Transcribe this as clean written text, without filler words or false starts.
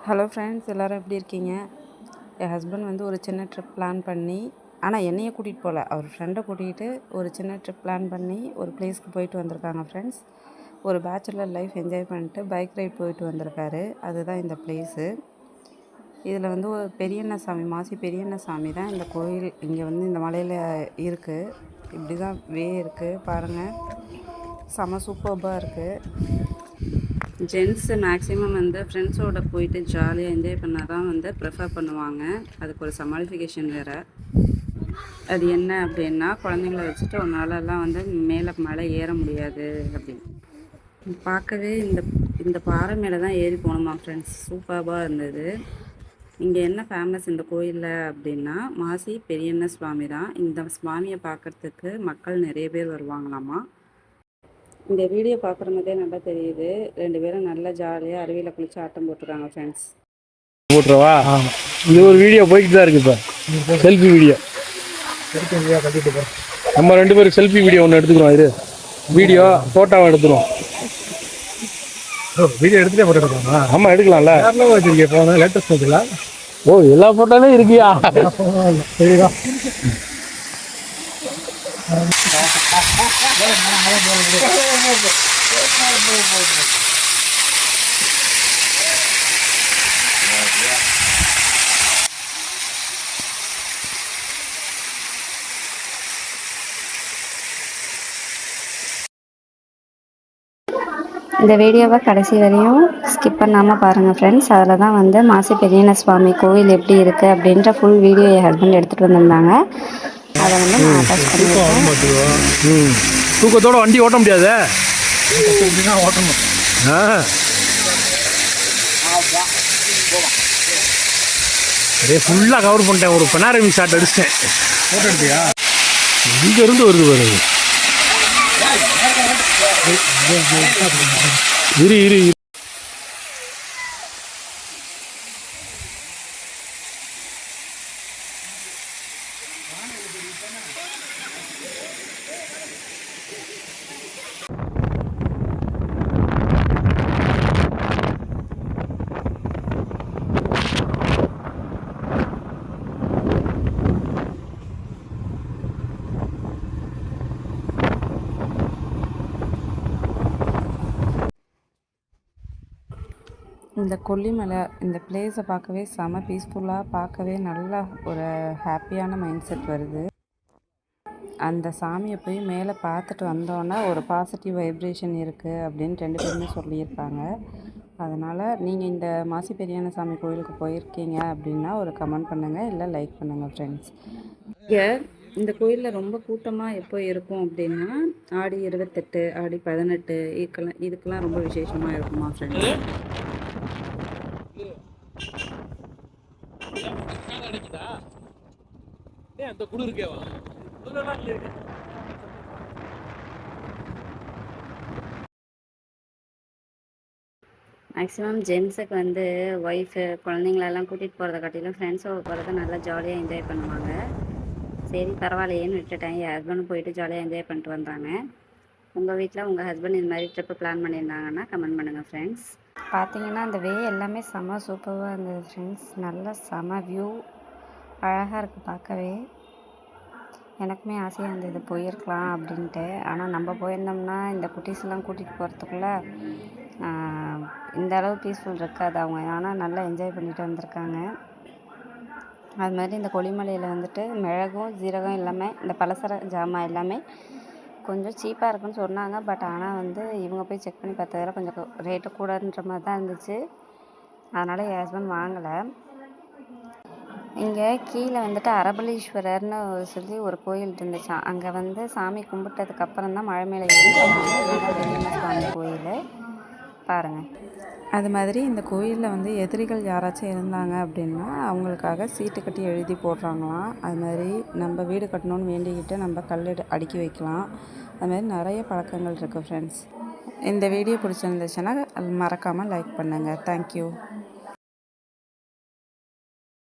Hello friends, எல்லோரும் எப்படி இருக்கீங்க? என் ஹஸ்பண்ட் வந்து ஒரு சின்ன ட்ரிப் பிளான் பண்ணி, ஆனால் என்னையே கூட்டிகிட்டு போகல, அவர் ஃப்ரெண்டை கூட்டிகிட்டு ஒரு சின்ன ட்ரிப் பிளான் பண்ணி ஒரு பிளேஸ்க்கு போயிட்டு வந்திருக்காங்க ஃப்ரெண்ட்ஸ். ஒரு பேச்சுலர் லைஃப் என்ஜாய் பண்ணிட்டு பைக் ரைட் போயிட்டு வந்திருக்காரு. அதுதான் இந்த பிளேஸு. இதில் வந்து ஒரு பெரியண்ணசாமி, மாசி பெரியண்ணசாமி தான் இந்த கோயில். இங்கே வந்து இந்த மலையில் இருக்குது. இப்படி தான் இருக்குது பாருங்கள். செம சூப்பர்பாக இருக்குது. ஜென்ஸு மேக்ஸிமம் வந்து ஃப்ரெண்ட்ஸோடு போயிட்டு ஜாலியாக என்ஜாய் பண்ணால் தான் வந்து ப்ரிஃபர் பண்ணுவாங்க. அதுக்கு ஒரு சமாளிஃபிகேஷன் வேறு. அது என்ன அப்படின்னா, குழந்தைங்கள வச்சுட்டு ஒரு நாளெல்லாம் வந்து மேலே மலை ஏற முடியாது அப்படின்னு. பார்க்கவே இந்த பாறை மேலே தான் ஏறி போகணுமா ஃப்ரெண்ட்ஸ். சூப்பராக இருந்தது. இங்கே என்ன ஃபேமஸ் இந்த கோயிலில் அப்படின்னா, மாசி பெரியண்ண சுவாமி தான். இந்த சுவாமியை பார்க்குறதுக்கு மக்கள் நிறைய பேர் வருவாங்களாமா. இந்த வீடியோ பார்க்குற மாதிரியே நல்லா தெரியுது. 2 பேரும் நல்லா ஜாலியாக அருவியில் குளிச்சு ஆட்டம் போட்டுருக்காங்க ஃப்ரெண்ட்ஸ். போட்டுருவா. இது ஒரு வீடியோ போய்கிட்டு தான் இருக்குது. இப்போ செல்ஃபி வீடியோ நம்ம 2 பேரும் செல்ஃபி வீடியோ ஒன்று எடுத்துக்கிறோம். இது வீடியோ ஃபோட்டோவை எடுத்துருவோம். வீடியோ எடுத்துகிட்டே ஃபோட்டோ எடுக்கலாமா? ஆமாம், எடுக்கலாம்ல. யாரெல்லாம் வச்சுருக்கேன் ஃபோனை? லேட்டஸ்ட் வச்சுக்கலாம். ஓ, எல்லா ஃபோட்டோலையும் இருக்கியா? சரிதான். இந்த வீடியோவை கடைசி வரையும் ஸ்கிப் பண்ணாமல் பாருங்கள் ஃப்ரெண்ட்ஸ். அதில் தான் வந்து மாசி பெரியண்ண சுவாமி கோவில் எப்படி இருக்குது அப்படின்ற ஃபுல் வீடியோ என் ஹஸ்பண்ட் எடுத்துகிட்டு வந்திருந்தாங்க. அதை வந்து நான் அட்டாச் பண்ணியிருக்கேன். தூக்கத்தோடு வண்டி ஓட்ட முடியாது. ஓட்டணும். அப்படியே ஃபுல்லாக கவர் பண்ணிட்டேன். ஒரு பெனாரமி ஷாட் அடிச்சிட்டேன். ஃபோட்டோ எடுத்தியா? இங்கேருந்து வருது பாருங்க. இரு இந்த கொல்லிமலை இந்த பிளேஸை பார்க்கவே செம பீஸ்ஃபுல்லாக, பார்க்கவே நல்லா ஒரு ஹாப்பியான மைண்ட் செட் வருது. அந்த சாமியை போய் மேலே பார்த்துட்டு வந்தோன்னா ஒரு பாசிட்டிவ் வைப்ரேஷன் இருக்குது அப்படின்னு 2 பேருமே சொல்லியிருக்காங்க. அதனால் நீங்கள் இந்த மாசி பெரியண்ண சாமி கோயிலுக்கு போயிருக்கீங்க அப்படின்னா ஒரு கமெண்ட் பண்ணுங்கள், இல்லை லைக் பண்ணுங்கள் ஃப்ரெண்ட்ஸ். இங்கே இந்த கோயிலில் ரொம்ப கூட்டமாக எப்போ இருக்கும் அப்படின்னா, ஆடி 28, ஆடி 18 இதுக்கெல்லாம் ரொம்ப விசேஷமாக இருக்குமா ஃப்ரெண்ட்ஸ். மேக்ஸிமம் ஜென்ஸுக்கு வந்து ஒய்ஃபு குழந்தைங்களெல்லாம் கூட்டிகிட்டு போகிறத காட்டிலும் ஃப்ரெண்ட்ஸோடு போகிறத நல்லா ஜாலியாக என்ஜாய் பண்ணுவாங்க. சரி பரவாயில்லையேன்னு விட்டுட்டேன். என் ஹஸ்பண்டும் போயிட்டு ஜாலியாக என்ஜாய் பண்ணிட்டு வந்தாங்க. உங்கள் வீட்டில் உங்கள் ஹஸ்பண்ட் இந்த மாதிரி ட்ரிப்பு பிளான் பண்ணியிருந்தாங்கன்னா கமெண்ட் பண்ணுங்கள் ஃப்ரெண்ட்ஸ். பார்த்தீங்கன்னா அந்த எல்லாமே செம்ம சூப்பராக இருந்தது ஃப்ரெண்ட்ஸ். நல்ல செம வியூ, அழகாக இருக்குது பார்க்கவே. எனக்குமே ஆசையாக இருந்தது போயிருக்கலாம் அப்படின்ட்டு. ஆனால் நம்ம போயிருந்தோம்னா இந்த குட்டீஸ்லாம் கூட்டிகிட்டு போகிறதுக்குள்ளே இந்த அளவு பீஸ்ஃபுல் இருக்காது. அவங்க ஆனால் நல்லா என்ஜாய் பண்ணிட்டு வந்திருக்காங்க. அது மாதிரி இந்த கொல்லிமலையில் வந்துட்டு மிளகும் ஜீரகம் எல்லாமே, இந்த பலசர ஜாமான் எல்லாமே கொஞ்சம் சீப்பாக இருக்குன்னு சொன்னாங்க. பட் ஆனால் வந்து இவங்க போய் செக் பண்ணி பார்த்ததில் கொஞ்சம் ரேட்டு கூடன்ற மாதிரி தான் இருந்துச்சு. அதனால் என் ஹஸ்பண்ட் வாங்கலை. இங்கே கீழே வந்துட்டு அரபலீஸ்வரர்னு சொல்லி ஒரு கோயில் இருந்துச்சான். அங்கே வந்து சாமி கும்பிட்டதுக்கப்புறம் தான் மழை மேலே ஏறி சுவாமி கோயில் பாருங்கள். அது மாதிரி இந்த கோயிலில் வந்து எதிரிகள் யாராச்சும் இருந்தாங்க அப்படின்னா அவங்களுக்காக சீட்டு கட்டி எழுதி போடுறாங்களாம். அது மாதிரி நம்ம வீடு கட்டணும்னு வேண்டிக்கிட்டு நம்ம கல் அடுக்கி வைக்கலாம். அது மாதிரி நிறைய பழக்கங்கள் இருக்குது ஃப்ரெண்ட்ஸ். இந்த வீடியோ பிடிச்சிருந்துச்சுன்னா மறக்காமல் லைக் பண்ணுங்கள். தேங்க்யூ.